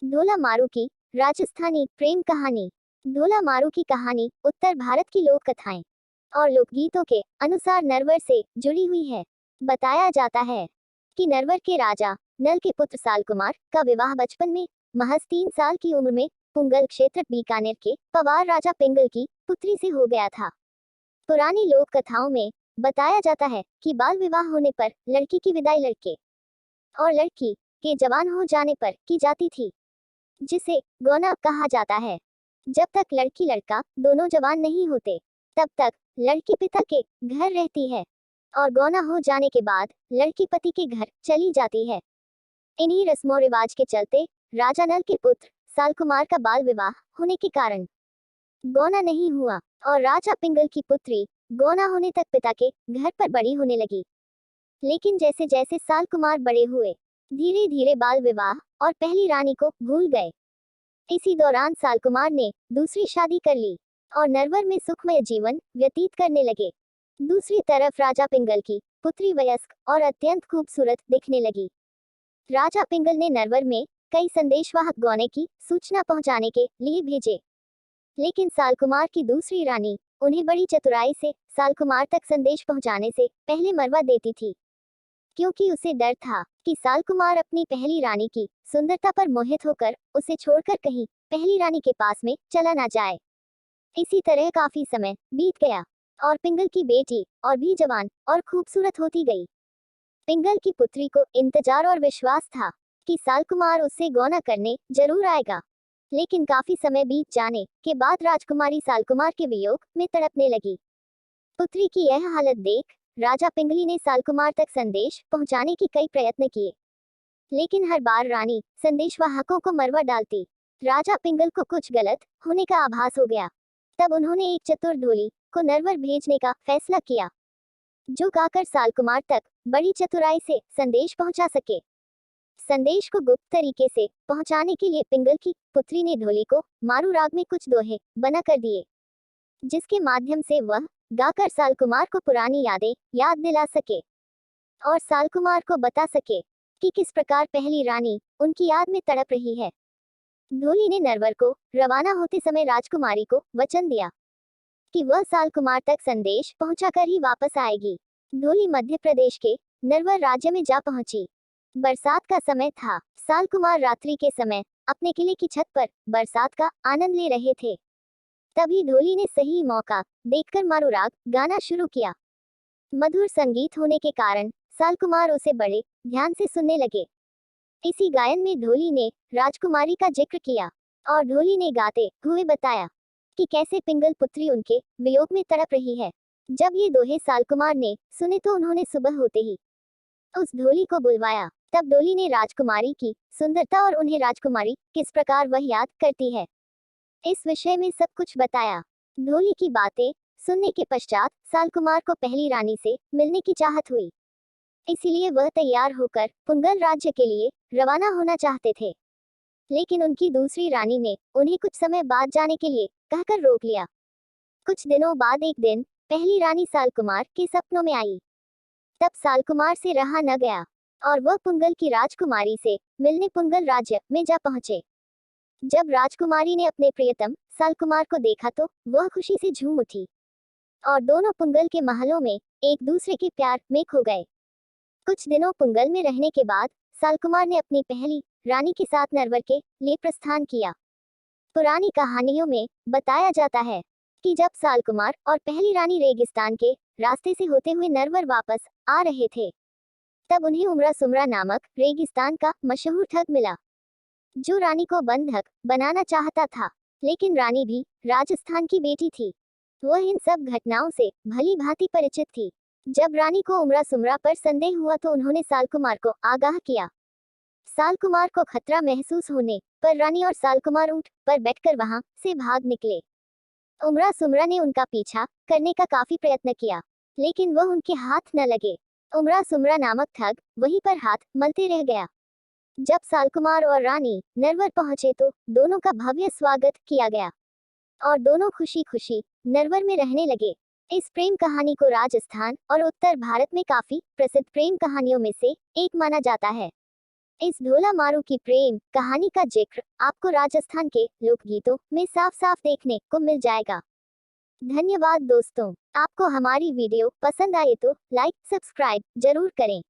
ढोला मारू की राजस्थानी प्रेम कहानी। ढोला मारू की कहानी उत्तर भारत की लोक कथाएं और लोकगीतों के अनुसार नरवर से जुड़ी हुई है। बताया जाता है कि नरवर के राजा नल के पुत्र सालकुमार का विवाह बचपन में महज 3 साल की उम्र में पुंगल क्षेत्र बीकानेर के पवार राजा पिंगल की पुत्री से हो गया था। पुरानी लोक कथाओं में बताया जाता है कि बाल विवाह होने पर लड़की की विदाई लड़के और लड़की के जवान हो जाने पर की जाती थी, जिसे गौना कहा जाता है। जब तक लड़की लड़का दोनों जवान नहीं होते तब तक लड़की पिता के घर रहती है और गौना हो जाने के बाद लड़की पति के घर चली जाती है। इन्हीं रस्मों रिवाज के चलते राजा नल के पुत्र सालकुमार का बाल विवाह होने के कारण गौना नहीं हुआ और राजा पिंगल की पुत्री गौना होने तक पिता के घर पर बड़ी होने लगी। लेकिन जैसे जैसे सालकुमार बड़े हुए धीरे धीरे बाल विवाह और पहली रानी को भूल गए। इसी दौरान सालकुमार ने दूसरी शादी कर ली और नरवर में सुखमय जीवन व्यतीत करने लगे। दूसरी तरफ राजा पिंगल की पुत्री वयस्क और अत्यंत खूबसूरत दिखने लगी। राजा पिंगल ने नरवर में कई संदेशवाहक गौने की सूचना पहुंचाने के लिए भेजे, लेकिन सालकुमार की दूसरी रानी उन्हें बड़ी चतुराई से सालकुमार तक संदेश पहुंचाने से पहले मरवा देती थी, क्योंकि उसे डर था कि सालकुमार अपनी पहली रानी की सुंदरता पर मोहित होकर उसे छोड़कर कहीं पहली रानी के पास में चला ना जाए। इसी तरह काफी समय बीत गया और पिंगल की बेटी और भी जवान और खूबसूरत होती गई। पिंगल की पुत्री को इंतजार और विश्वास था कि सालकुमार उससे गौना करने जरूर आएगा, लेकिन काफी समय बीत जाने के बाद राजकुमारी सालकुमार के वियोग में तड़पने लगी। पुत्री की यह हालत देख राजा पिंगली ने सालकुमार तक संदेश पहुंचाने की कई प्रयत्न किए, लेकिन हर बार रानी संदेशवाहकों को मरवा डालती। राजा पिंगल को कुछ गलत होने का आभास हो गया। तब उन्होंने एक चतुर ढोली को नरवर भेजने का फैसला किया, जो गाकर सालकुमार तक बड़ी चतुराई से संदेश पहुंचा सके। संदेश को गुप्त तरीके से पहुंचाने के लिए पिंगल की पुत्री ने ढोली को मारू राग में कुछ दोहे बना कर दिए, जिसके माध्यम से वह गाकर सालकुमार को पुरानी यादें याद दिला सके और सालकुमार को बता सके कि किस प्रकार पहली रानी उनकी याद में तड़प रही है। ढोली ने नरवर को रवाना होते समय राजकुमारी को वचन दिया कि वह सालकुमार तक संदेश पहुंचाकर ही वापस आएगी। ढोली मध्य प्रदेश के नरवर राज्य में जा पहुंची। बरसात का समय था। सालकुमार रात्रि के समय अपने किले की छत पर बरसात का आनंद ले रहे थे। तभी ढोली ने सही मौका देखकर मारू राग गाना शुरू किया। मधुर संगीत होने के कारण सालकुमार उसे बड़े ध्यान से सुनने लगे। इसी गायन में ढोली ने राजकुमारी का जिक्र किया और ढोली ने गाते हुए बताया कि कैसे पिंगल पुत्री उनके वियोग में तड़प रही है। जब ये दोहे सालकुमार ने सुने तो उन्होंने सुबह होते ही उस ढोली को बुलवाया। तब ढोली ने राजकुमारी की सुंदरता और उन्हें राजकुमारी किस प्रकार वह याद करती है, इस विषय में सब कुछ बताया। ढोली की बातें सुनने के पश्चात सालकुमार को पहली रानी से मिलने की चाहत हुई, इसीलिए वह तैयार होकर पुंगल राज्य के लिए रवाना होना चाहते थे। लेकिन उनकी दूसरी रानी ने उन्हें कुछ समय बाद जाने के लिए कहकर रोक लिया। कुछ दिनों बाद एक दिन पहली रानी सालकुमार के सपनों में आई। तब सालकुमार से रहा न गया और वह पुंगल की राजकुमारी से मिलने पुंगल राज्य में जा पहुंचे। जब राजकुमारी ने अपने प्रियतम सालकुमार को देखा तो वह खुशी से झूम उठी और दोनों पुंगल के महलों में एक दूसरे के प्यार में खो गए। कुछ दिनों पुंगल में रहने के बाद सालकुमार ने अपनी पहली रानी के साथ नरवर के लिए प्रस्थान किया। पुरानी कहानियों में बताया जाता है कि जब सालकुमार और पहली रानी रेगिस्तान के रास्ते से होते हुए नरवर वापस आ रहे थे, तब उन्हें उमरा सुमरा नामक रेगिस्तान का मशहूर ठग मिला, जो रानी को बंधक बनाना चाहता था। लेकिन रानी भी राजस्थान की बेटी थी, वह इन सब घटनाओं से भली भांति परिचित थी। जब रानी को उमरा सुमरा पर संदेह हुआ तो उन्होंने सालकुमार को आगाह किया। सालकुमार को खतरा महसूस होने पर रानी और सालकुमार ऊंट पर बैठकर वहां से भाग निकले। उमरा सुमरा ने उनका पीछा करने का काफी प्रयत्न किया, लेकिन वह उनके हाथ न लगे। उमरा सुमरा नामक ठग वहीं पर हाथ मलते रह गया। जब सालकुमार और रानी नरवर पहुंचे तो दोनों का भव्य स्वागत किया गया और दोनों खुशी खुशी नरवर में रहने लगे। इस प्रेम कहानी को राजस्थान और उत्तर भारत में काफी प्रसिद्ध प्रेम कहानियों में से एक माना जाता है। इस ढोला मारू की प्रेम कहानी का जिक्र आपको राजस्थान के लोकगीतों में साफ साफ देखने को मिल जाएगा। धन्यवाद दोस्तों। आपको हमारी वीडियो पसंद आए तो लाइक सब्सक्राइब जरूर करें।